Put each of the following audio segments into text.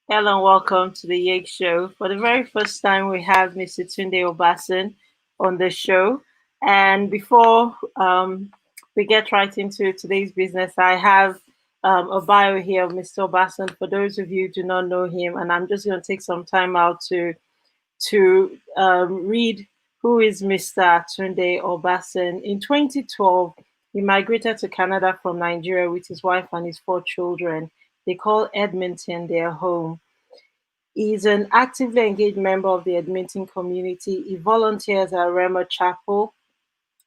Hello and welcome to the YegShow. For the very first time, we have Mr. Tunde Obasan on the show. And before we get right into today's business, I have a bio here of Mr. Obasan for those of you who do not know him. And I'm just going to take some time out to read who is Mr. Tunde Obasan. In 2012, he migrated to Canada from Nigeria with his wife and his four children. They call Edmonton their home. He's an actively engaged member of the Edmonton community. He volunteers at Rema Chapel,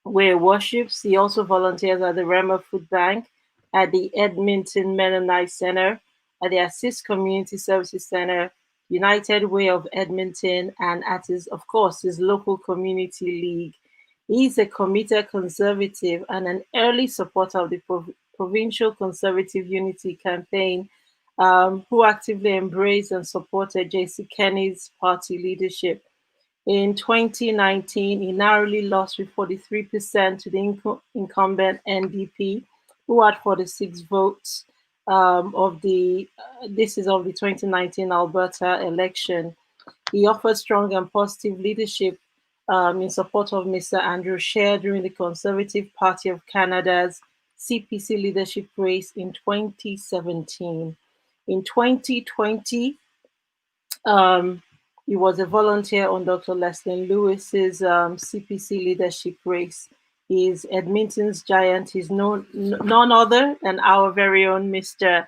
where he worships. He also volunteers at the Rema Food Bank, at the Edmonton Mennonite Center, at the Assist Community Services Center, United Way of Edmonton, and at of course, his local community league. He's a committed conservative and an early supporter of the Provincial Conservative Unity Campaign, who actively embraced and supported J.C. Kenney's party leadership. In 2019, he narrowly lost with 43% to the incumbent NDP, who had 46 votes of the this is of the 2019 Alberta election. He offered strong and positive leadership in support of Mr. Andrew Scheer during the Conservative Party of Canada's CPC leadership race in 2017. In 2020, um, he was a volunteer on Dr. Leslie Lewis's CPC leadership race. He's Edmonton's giant. He's none other than our very own Mr.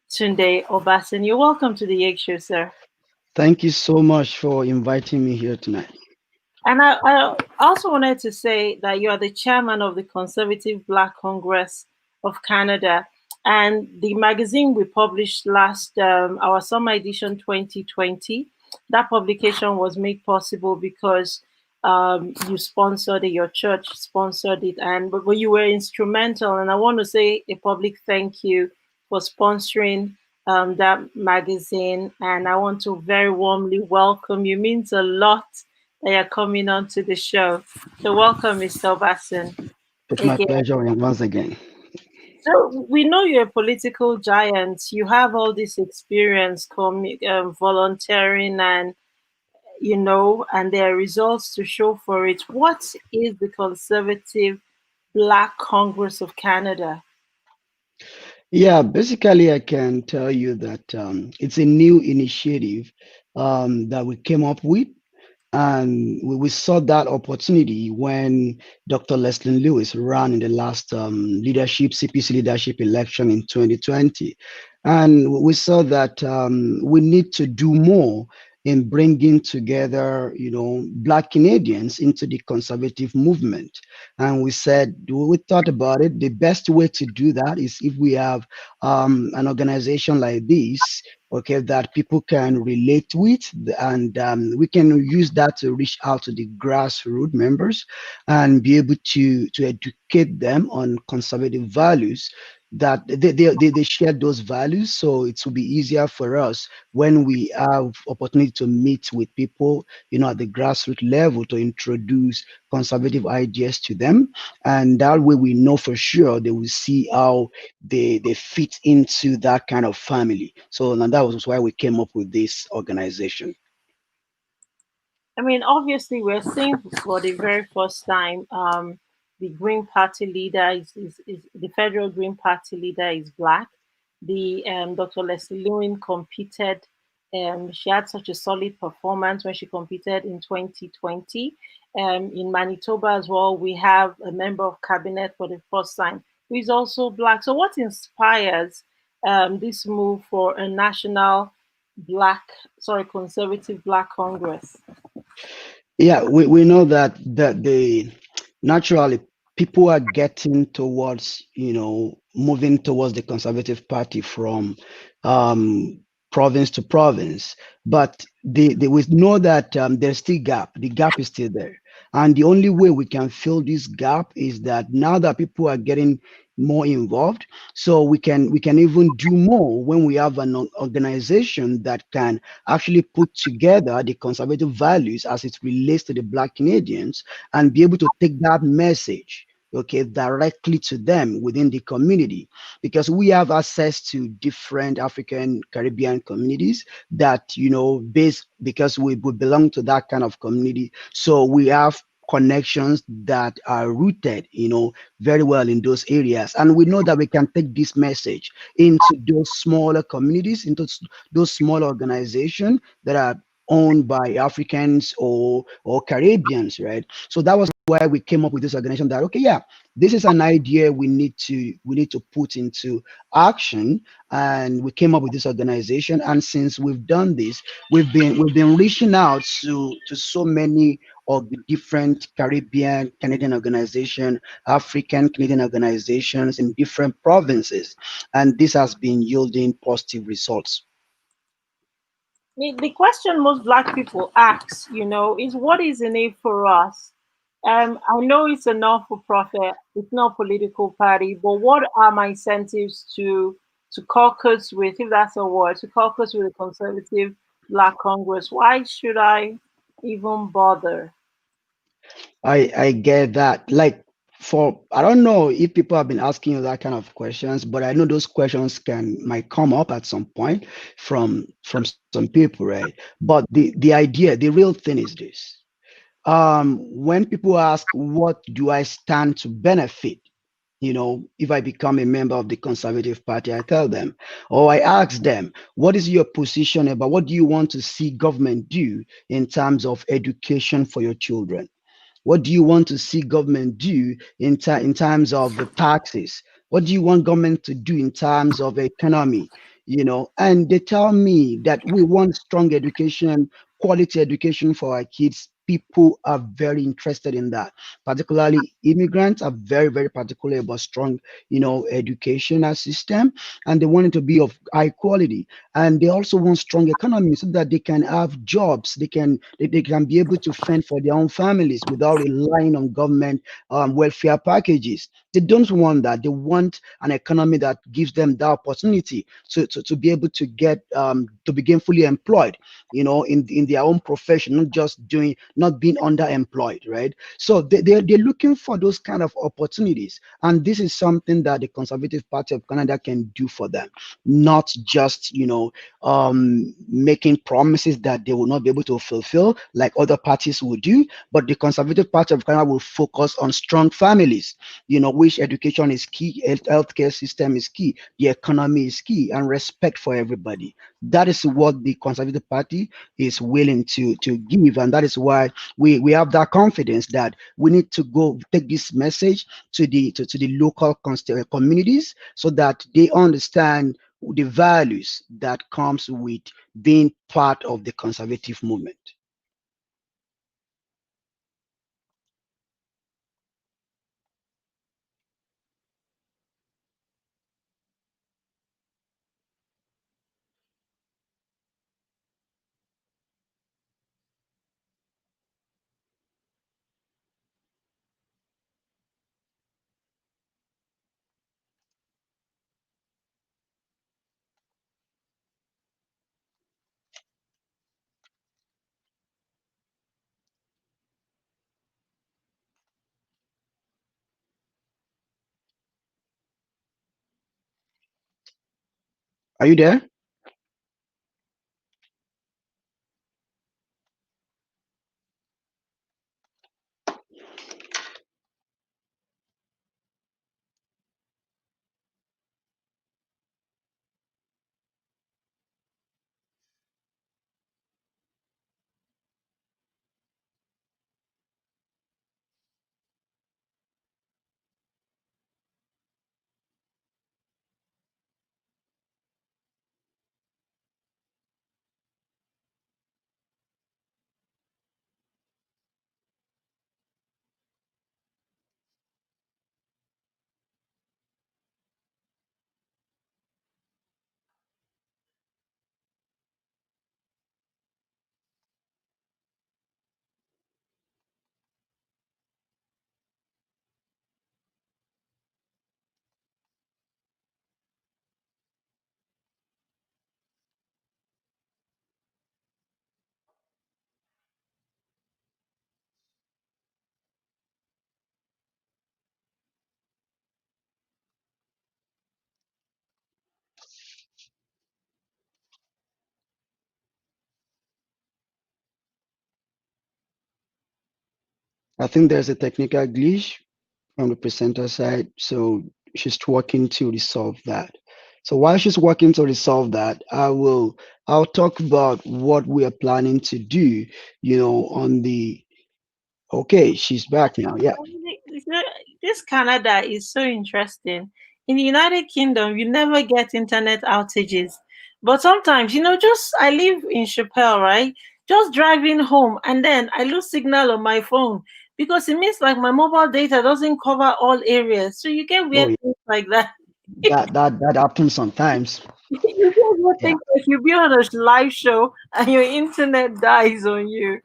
Tunde Obasan. You're welcome to the Yeg Show, sir. Thank you so much for inviting me here tonight. And I also wanted to say that you are the chairman of the Conservative Black Congress of Canada. And the magazine we published last, our summer edition 2020, that publication was made possible because you sponsored it, your church sponsored it, and but you were instrumental. And I want to say a public thank you for sponsoring that magazine. And I want to very warmly welcome you. It means a lot that you're coming on to the show. So welcome, Mr. Obasan, It's my again. pleasure and once again. So we know you're a political giant. You have all this experience volunteering and there are results to show for it. What is the Conservative Black Congress of Canada? Yeah, basically, I can tell you that it's a new initiative that we came up with. And we saw that opportunity when Dr. Leslie Lewis ran in the last CPC leadership election in 2020. And we saw that we need to do more in bringing together, Black Canadians into the conservative movement. And we thought about it. The best way to do that is if we have an organization like this, okay, that people can relate with, and we can use that to reach out to the grassroots members and be able to educate them on conservative values that they share those values, so it will be easier for us when we have opportunity to meet with people, at the grassroots level, to introduce conservative ideas to them, and that way we know for sure they will see how they fit into that kind of family. So and that was why we came up with this organization. I mean, obviously, we're seeing for the very first time the Green Party leader is the federal Green Party leader is black. The Dr. Leslie Lewin competed. She had such a solid performance when she competed in 2020. In Manitoba as well, we have a member of cabinet for the first time who is also black. So, what inspires this move for a national conservative black Congress? Yeah, we know that the naturally people are getting towards, moving towards the Conservative Party from um, province to province, but they we know that there's still gap. The gap is still there, and the only way we can fill this gap is that now that people are getting more involved, so we can even do more when we have an organization that can actually put together the conservative values as it relates to the Black Canadians and be able to take that message, okay, directly to them within the community, because we have access to different African Caribbean communities that, based because we belong to that kind of community. So we have connections that are rooted, very well in those areas. And we know that we can take this message into those smaller communities, into those small organizations that are owned by Africans or Caribbeans, right? So that was why we came up with this organization that, okay, yeah, this is an idea we need to put into action. And we came up with this organization. And since we've done this, we've been reaching out to so many of the different Caribbean Canadian organization, African Canadian organizations in different provinces. And this has been yielding positive results. The question most black people ask, is what is in it for us? I know it's a not-for-profit, it's not a political party, but what are my incentives to caucus with, if that's a word, to caucus with a conservative Black Congress? Why should I even bother? I get that. Like, for I don't know if people have been asking you that kind of questions, but I know those questions can might come up at some point from some people, right? But the idea, the real thing is this. When people ask, what do I stand to benefit? If I become a member of the Conservative Party, I tell them, or I ask them, what is your position about what do you want to see government do in terms of education for your children? What do you want to see government do in terms of the taxes? What do you want government to do in terms of economy? And they tell me that we want strong education, quality education for our kids. People are very interested in that. Particularly immigrants are very, very particular about strong, educational system, and they want it to be of high quality. And they also want strong economy so that they can have jobs. They can be able to fend for their own families without relying on government welfare packages. They don't want that. They want an economy that gives them the opportunity to be able to get to begin fully employed, in their own profession, not being underemployed, right? So they're looking for those kind of opportunities. And this is something that the Conservative Party of Canada can do for them, not just, making promises that they will not be able to fulfill like other parties will do. But the Conservative Party of Canada will focus on strong families, which education is key, healthcare system is key, the economy is key, and respect for everybody. That is what the Conservative Party is willing to give. And that is why we have that confidence that we need to go take this message to the local communities so that they understand the values that comes with being part of the conservative movement. Are you there? I think there's a technical glitch from the presenter side, so she's working to resolve that. So while she's working to resolve that, I'll talk about what we are planning to do, on the okay, she's back now. Yeah. This Canada is so interesting. In the United Kingdom, you never get internet outages. But sometimes, just I live in Chappelle, right? Just driving home and then I lose signal on my phone because it means like my mobile data doesn't cover all areas. So you get Oh weird yeah. things like that. That happens sometimes. You just would Yeah, think that you be on a live show and your internet dies on you.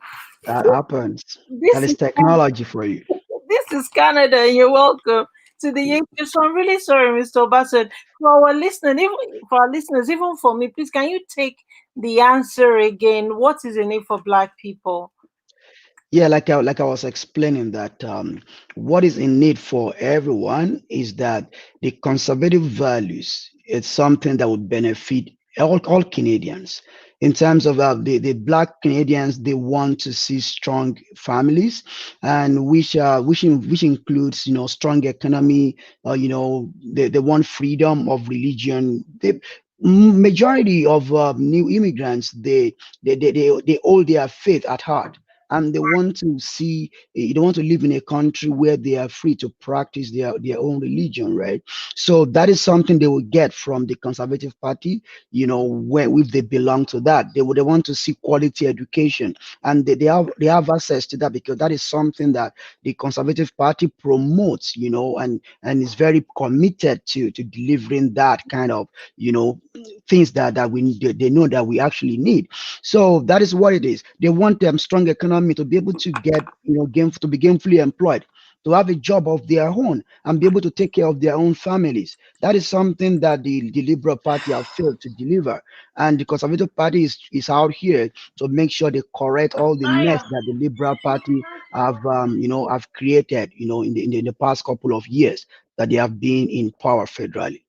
that happens. That This is is technology for you. This is Canada, and you're welcome to the YegShow. So I'm really sorry, Mr. Obasan. For our listeners, even for me, please can you take the answer again? What is in it for Black people? Yeah, like I was explaining that what is in need for everyone is that the conservative values, it's something that would benefit all Canadians. In terms of the Black Canadians, they want to see strong families, and which includes strong economy. They want freedom of religion. The majority of new immigrants, they hold their faith at heart, and they want to see, they want to live in a country where they are free to practice their own religion, right? So that is something they will get from the Conservative Party, where if they belong to that, they want to see quality education, and they have access to that because that is something that the Conservative Party promotes, and is very committed to delivering that kind of things that they know that we actually need. So that is what it is. They want them strong economy to be able to get, to be gainfully employed, to have a job of their own and be able to take care of their own families. That is something that the Liberal Party have failed to deliver. And the Conservative Party is out here to make sure they correct all the mess that the Liberal Party have created, in the past couple of years that they have been in power federally.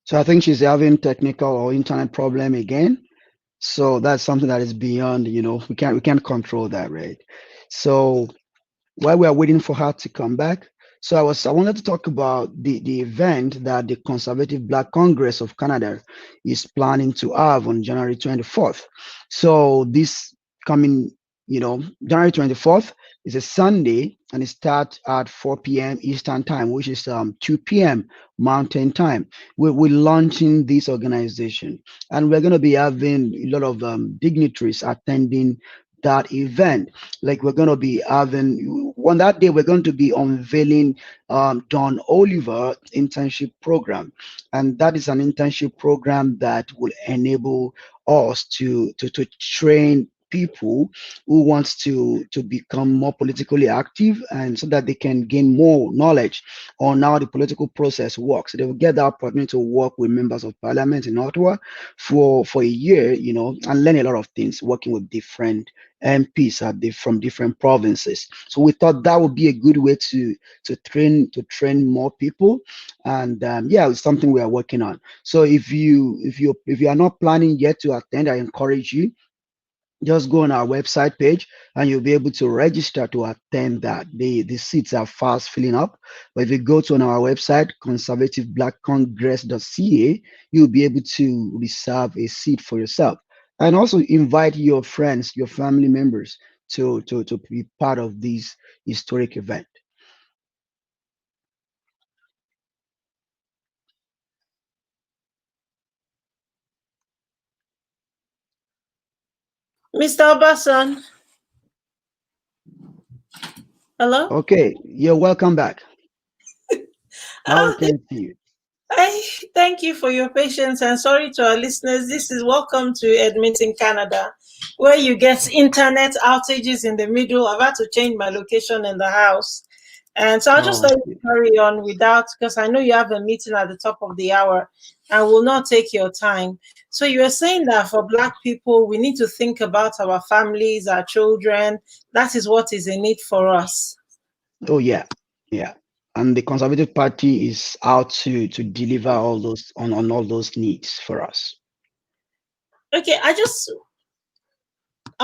So I think she's having technical or internet problem again. So that's something that is beyond, we can't control that, right? So while we are waiting for her to come back, so I wanted to talk about the event that the Conservative Black Congress of Canada is planning to have on January 24th. So this coming, January 24th is a Sunday, and it starts at 4 p.m. Eastern time, which is 2 p.m. Mountain time. We're launching this organization, and we're going to be having a lot of dignitaries attending that event. Like we're going to be having on that day, we're going to be unveiling Don Oliver internship program, and that is an internship program that will enable us to train people who wants to become more politically active, and so that they can gain more knowledge on how the political process works. They will get the opportunity to work with members of parliament in Ottawa for a year, and learn a lot of things working with different MPs from different provinces. So we thought that would be a good way to train more people, and yeah, it's something we are working on. So if you are not planning yet to attend, I encourage you, just go on our website page and you'll be able to register to attend that. The seats are fast filling up. But if you go to on our website, conservativeblackcongress.ca, you'll be able to reserve a seat for yourself. And also invite your friends, your family members to be part of this historic event. Mr. Obasan, hello? Okay, you're welcome back. How Oh, can you? I thank you for your patience and sorry to our listeners. This is welcome to Edmonton, Canada, where you get internet outages in the middle. I've had to change my location in the house. And so I'll just Oh, let you carry on without, because I know you have a meeting at the top of the hour and will not take your time. So you were saying that for Black people, we need to think about our families, our children. That is what is in it for us. oh yeah, yeah. And the Conservative Party is out to deliver all those on all those needs for us. Okay, I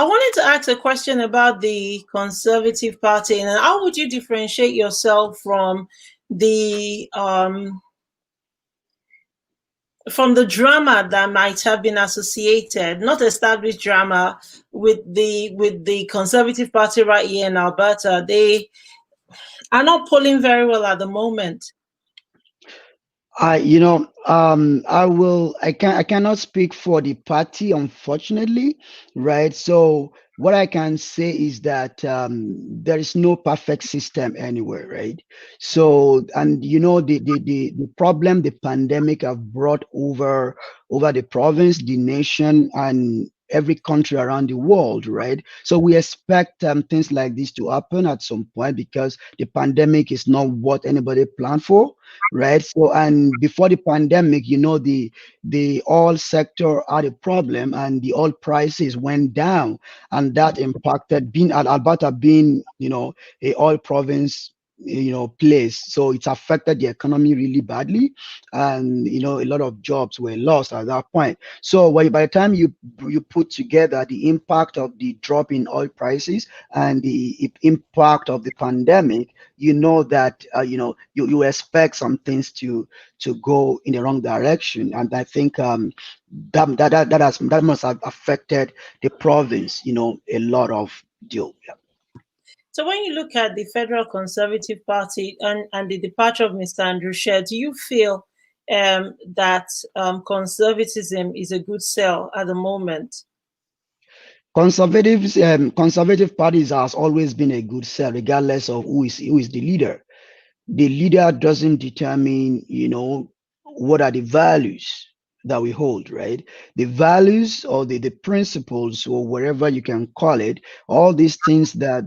wanted to ask a question about the Conservative Party, and how would you differentiate yourself the from the drama that might have been associated, not established drama, with the Conservative Party right here in Alberta? They are not polling very well at the moment. I cannot speak for the party, unfortunately, right? So what I can say is that there is no perfect system anywhere, right? So, and the problem the pandemic have brought over the province, the nation, and every country around the world, right? So we expect things like this to happen at some point because the pandemic is not what anybody planned for, right? So, and before the pandemic, the oil sector had a problem, and the oil prices went down, and that impacted being Alberta being, a oil province, place. So it's affected the economy really badly, and a lot of jobs were lost at that point. So by the time you put together the impact of the drop in oil prices and the impact of the pandemic, you know that you expect some things to go in the wrong direction, and I think that must have affected the province, a lot of deal. Yeah. So when you look at the Federal Conservative Party and the departure of Mr. Andrew Scheer, do you feel that conservatism is a good sell at the moment? Conservative parties has always been a good sell, regardless of who is the leader. The leader doesn't determine, what are the values that we hold, right? The values or the principles or whatever you can call it, all these things that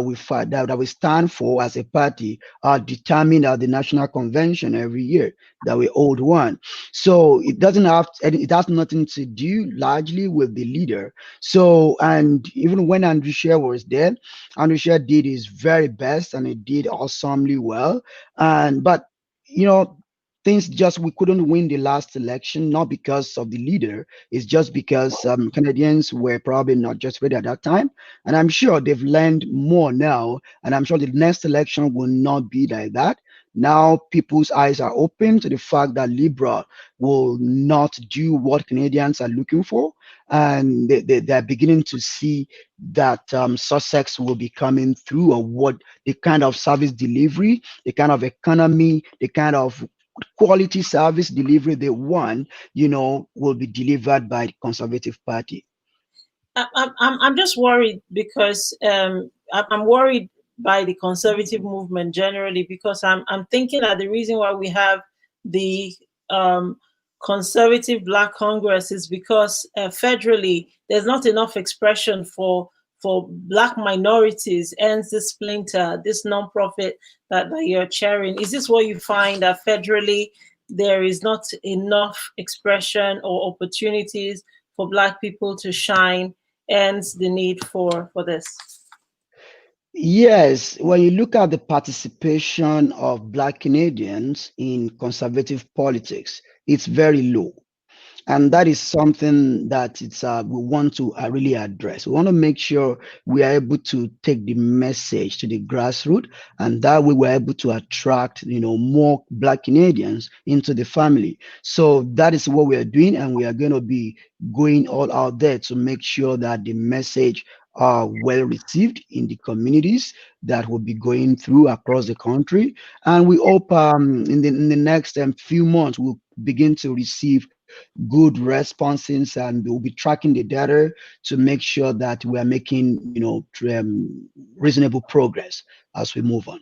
we fight that we stand for as a party are determined at the National Convention every year that we hold one. So it has nothing to do largely with the leader. So, and even when Andrew Scheer was there, Andrew Scheer did his very best and he did awesomely well. And but you know, things just we couldn't win the last election, not because of the leader. It's just because Canadians were probably not just ready at that time. And I'm sure they've learned more now. And I'm sure the next election will not be like that. Now people's eyes are open to the fact that Liberal will not do what Canadians are looking for. And they're beginning to see that Sussex will be coming through, or what the kind of service delivery, the kind of economy, the kind of quality service delivery they want, will be delivered by the Conservative Party. I'm just worried because I'm worried by the conservative movement generally, because I'm thinking that the reason why we have the um, conservative Black Congress is because federally there's not enough expression for Black minorities, and this splinter, this nonprofit that you're chairing. Is this what you find, that federally there is not enough expression or opportunities for Black people to shine, ends the need for this? Yes, when you look at the participation of Black Canadians in conservative politics, it's very low. And that is something that we want to really address. We want to make sure we are able to take the message to the grassroots, and that we were able to attract, more Black Canadians into the family. So that is what we are doing, and we are going to be going all out there to make sure that the message are well received in the communities that will be going through across the country. And we hope in the next few months we'll begin to receive good responses, and we'll be tracking the data to make sure that we are making reasonable progress as we move on.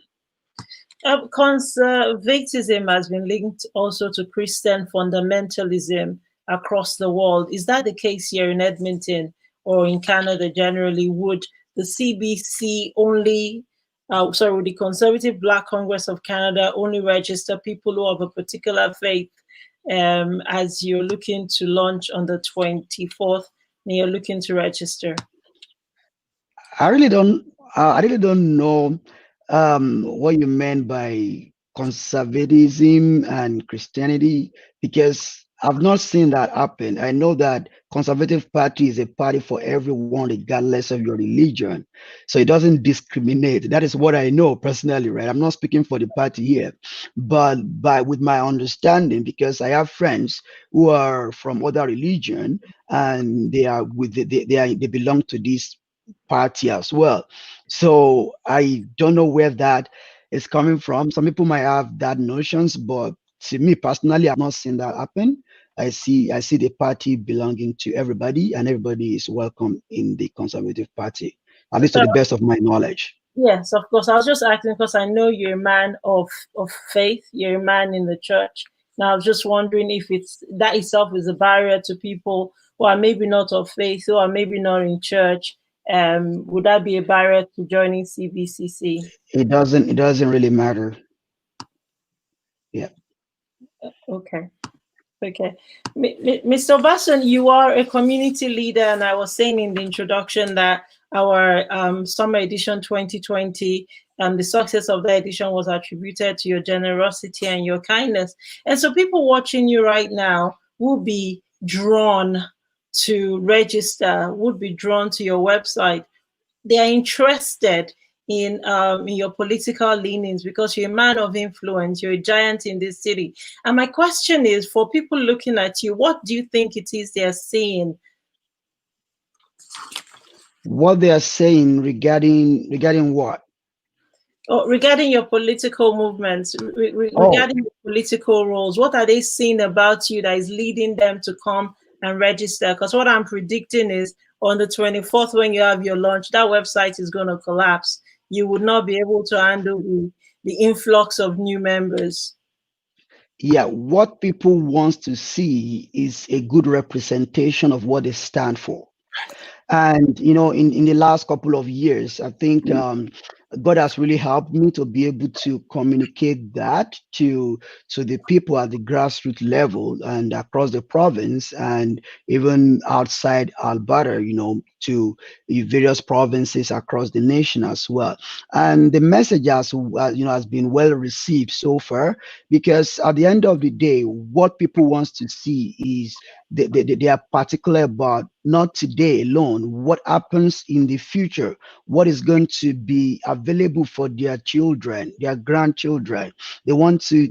Conservatism has been linked also to Christian fundamentalism across the world. Is that the case here in Edmonton or in Canada generally? Would the CBC only, would the Conservative Black Congress of Canada only register people who have a particular faith as you're looking to launch on the 24th and you're looking to register? I really don't. I really don't know what you meant by conservatism and Christianity because I've not seen that happen. I know that Conservative Party is a party for everyone, regardless of your religion. So it doesn't discriminate. That is what I know personally, right? I'm not speaking for the party here, but by with my understanding, because I have friends who are from other religion and they are with they belong to this party as well. So I don't know where that is coming from. Some people might have that notions, but to me personally, I've not seen that happen. I see the party belonging to everybody, and everybody is welcome in the Conservative Party, at least to So the best of my knowledge. yes, of course. I was just asking because I know you're a man of faith. You're a man in the church. Now I was just wondering if it's that itself is a barrier to people who are maybe not of faith, who are maybe not in church. Would that be a barrier to joining CBCC? It doesn't really matter. Yeah. Okay. Okay. Mr. Obasan, you are a community leader, and I was saying in the introduction that our summer edition 2020, the success of that edition was attributed to your generosity and your kindness. And so people watching you right now will be drawn to register, would be drawn to your website. They are interested in your political leanings because you're a man of influence, you're a giant in this city. And my question is for people looking at you, what do you think it is they're seeing What they are saying regarding what? regarding your political movements, Oh, regarding your political roles? What are they seeing about you that is leading them to come and register? Because what I'm predicting is on the 24th, when you have your launch, that website is going to collapse. You would not be able to handle the influx of new members. yeah. What people wants to see is a good representation of what they stand for. And in the last couple of years, I think God has really helped me to be able to communicate that to the people at the grassroots level and across the province and even outside Alberta, to the various provinces across the nation as well. And the message has been well received so far because at the end of the day, what people wants to see is they are particular about not today alone, what happens in the future, what is going to be available for their children, their grandchildren. They want to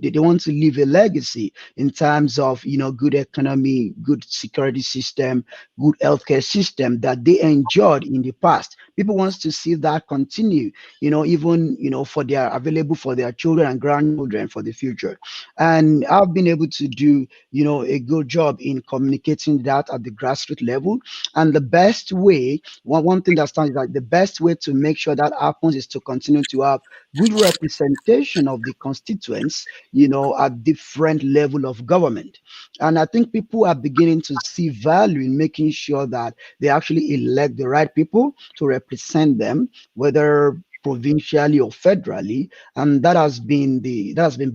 leave a legacy in terms of good economy, good security system, good healthcare system that they enjoyed in the past. People wants to see that continue, even for their available for their children and grandchildren for the future. And I've been able to do a good job in communicating that at the grassroots level. And the best way, one thing that stands is that the best way to make sure that happens is to continue to have good representation of the constituents, at different level of government. And I think people are beginning to see value in making sure that they actually elect the right people to represent them, whether provincially or federally. And that has been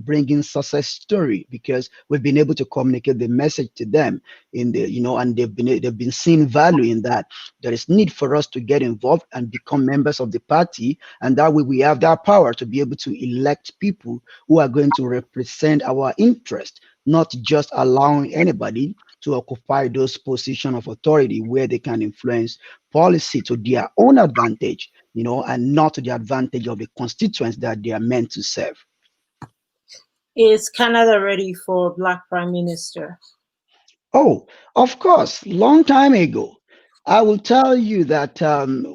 bringing success story because we've been able to communicate the message to them in the and they've been seeing value in that. There is need for us to get involved and become members of the party, and that way we have that power to be able to elect people who are going to represent our interest, not just allowing anybody to occupy those positions of authority where they can influence policy to their own advantage, and not to the advantage of the constituents that they are meant to serve. Is Canada ready for Black Prime Minister? Oh, of course, long time ago. I will tell you that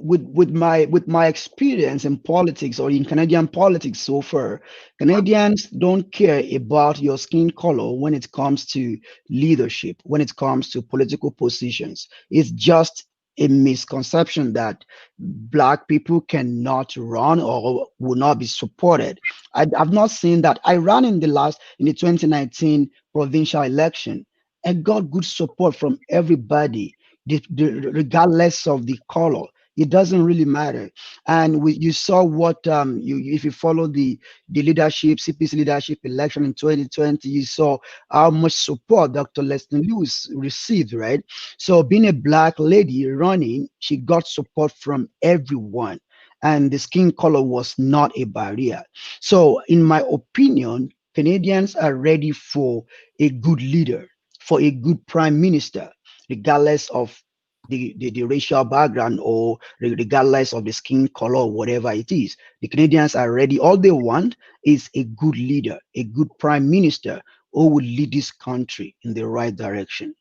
with my experience in politics or in Canadian politics so far, Canadians don't care about your skin color when it comes to leadership, when it comes to political positions. It's just a misconception that black people cannot run or will not be supported. I've not seen that. I ran in the 2019 provincial election and got good support from everybody, regardless of the color. It doesn't really matter. And you saw what if you follow the leadership, CPC leadership election in 2020, you saw how much support Dr. Leslie Lewis received, right? So being a black lady running, she got support from everyone. And the skin color was not a barrier. So, in my opinion, Canadians are ready for a good leader, for a good prime minister, regardless of the racial background or regardless of the skin color or whatever it is. The Canadians are ready. All they want is a good leader, a good prime minister who will lead this country in the right direction.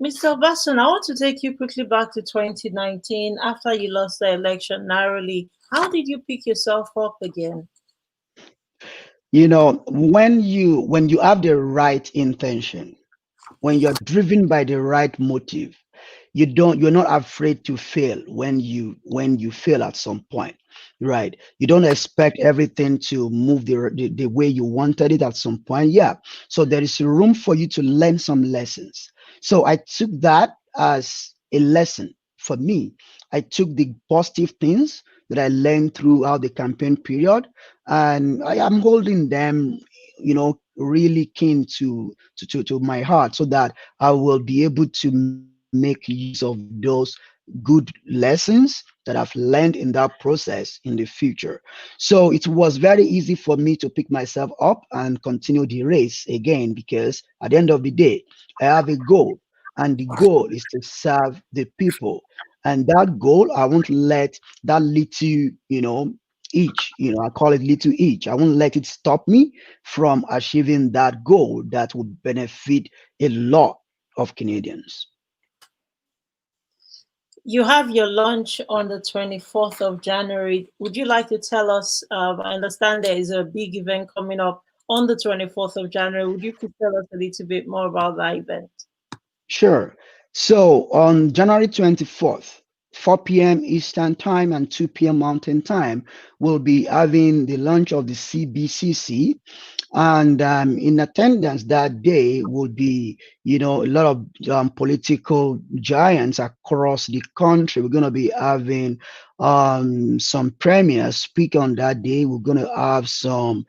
Mr. Obasan, I want to take you quickly back to 2019 after you lost the election narrowly. How did you pick yourself up again? When you have the right intention, when you're driven by the right motive, you're not afraid to fail when you fail at some point, right? You don't expect everything to move the way you wanted it at some point. Yeah, so there is room for you to learn some lessons. So I took that as a lesson for me. I took the positive things that I learned throughout the campaign period, and I am holding them, really keen to my heart, so that I will be able to make use of those good lessons that I've learned in that process in the future. So it was very easy for me to pick myself up and continue the race again, because at the end of the day, I have a goal, and the goal is to serve the people. And that goal, I won't let that little, I call it little each. I won't let it stop me from achieving that goal that will benefit a lot of Canadians. You have your lunch on the 24th of January. Would you like to tell us? I understand there is a big event coming up on the 24th of January. Would you please tell us a little bit more about that event? Sure. So on January 24th, 4 p.m. Eastern Time and 2 p.m. Mountain Time, we'll be having the launch of the CBCC. And in attendance that day would be, a lot of political giants across the country. We're going to be having some premiers speak on that day. We're going to have some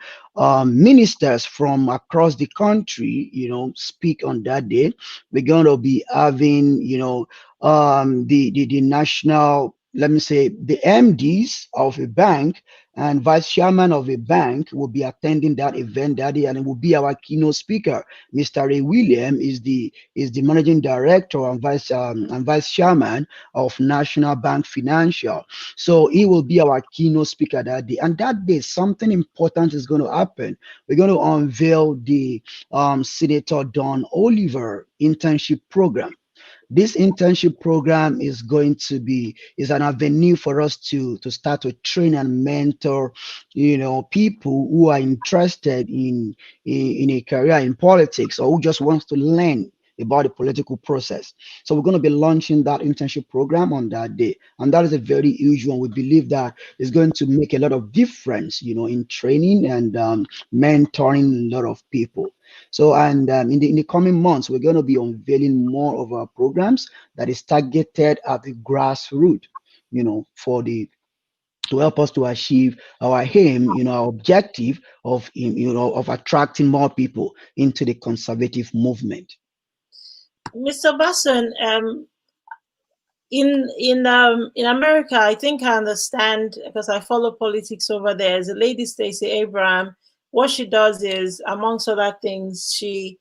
ministers from across the country, speak on that day. We're going to be having, the national, let me say, the MDs of a bank and vice chairman of a bank will be attending that event that day, and it will be our keynote speaker. Mr. Ray William is the managing director and vice chairman of National Bank Financial. So he will be our keynote speaker that day. And that day, something important is going to happen. We're going to unveil the Senator Don Oliver internship program. This internship program is an avenue for us to start to train and mentor, people who are interested in a career in politics, or who just wants to learn about the political process. So we're going to be launching that internship program on that day, and that is a very huge one. We believe that it's going to make a lot of difference, in training and mentoring a lot of people. So, and in the coming months, we're going to be unveiling more of our programs that is targeted at the grassroots, for the to help us to achieve our aim, our objective of attracting more people into the conservative movement. Mr. Basson, in America, I think I understand because I follow politics over there. There's a lady, Stacey Abraham. What she does is, amongst other things, she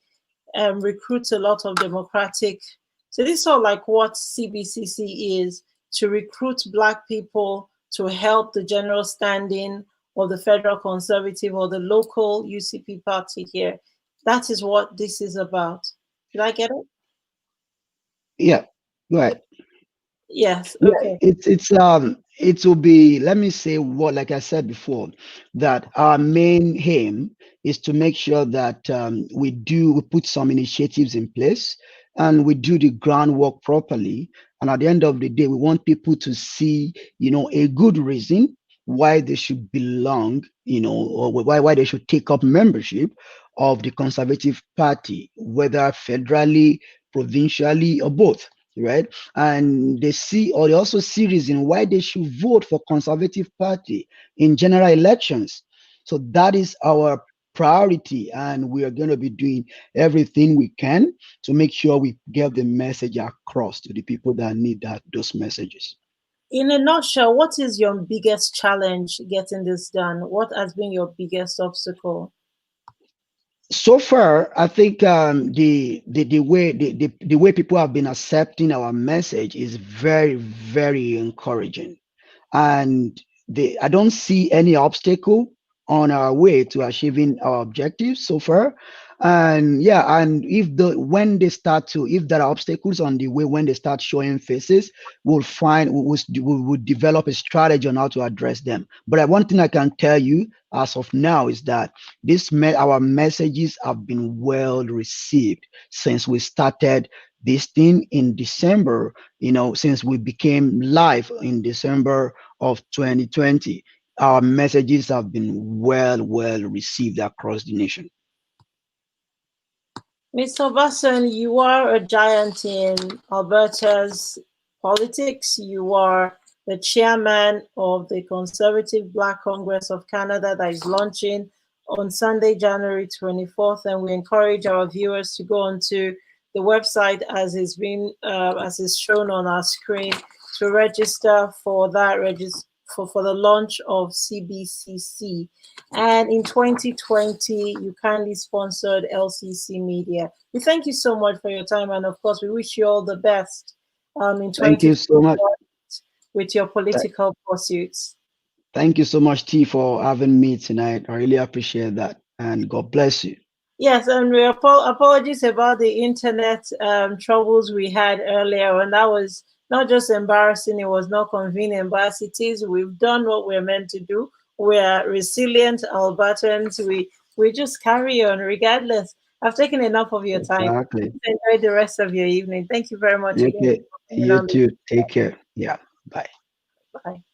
recruits a lot of Democratic. So this is sort of like what CBCC is, to recruit Black people to help the general standing of the federal conservative or the local UCP party here. That is what this is about. Did I get it? Yeah, right. Yes. Yeah, Okay. it will be, let me say, what, like I said before, that our main aim is to make sure that we put some initiatives in place, and we do the groundwork properly, And at the end of the day, we want people to see, a good reason why they should belong, or why they should take up membership of the Conservative Party, whether federally, provincially, or both, right? And they see, or they also see reason why they should vote for Conservative Party in general elections. So that is our priority, and we are going to be doing everything we can to make sure we get the message across to the people that need those messages. In a nutshell, what is your biggest challenge getting this done? What has been your biggest obstacle? So far, I think the way people have been accepting our message is very, very encouraging. And I don't see any obstacle on our way to achieving our objectives so far. And yeah, and if there are obstacles on the way, when they start showing faces, we'll develop a strategy on how to address them. But one thing I can tell you as of now is that our messages have been well received since we started this thing in December, since we became live in December of 2020. Our messages have been well received across the nation. Mr. Obasan, you are a giant in Alberta's politics. You are the chairman of the Conservative Black Congress of Canada that is launching on Sunday, January 24th. And we encourage our viewers to go onto the website as is shown on our screen to register for that for the launch of CBCC. And in 2020, you kindly sponsored LCC Media. We thank you so much for your time, and of course, we wish you all the best in Thank you so much. 2024 with your Th- political pursuits. Thank you so much, T, for having me tonight. I really appreciate that. And God bless you. Yes, and apologies about the internet troubles we had earlier, and that was not just embarrassing, it was not convenient, but as it is, we've done what we're meant to do. We're resilient Albertans. We just carry on regardless. I've taken enough of your time. Exactly. Enjoy the rest of your evening. Thank you very much again Okay. for coming You on. too. Take care. Yeah. Bye. Bye.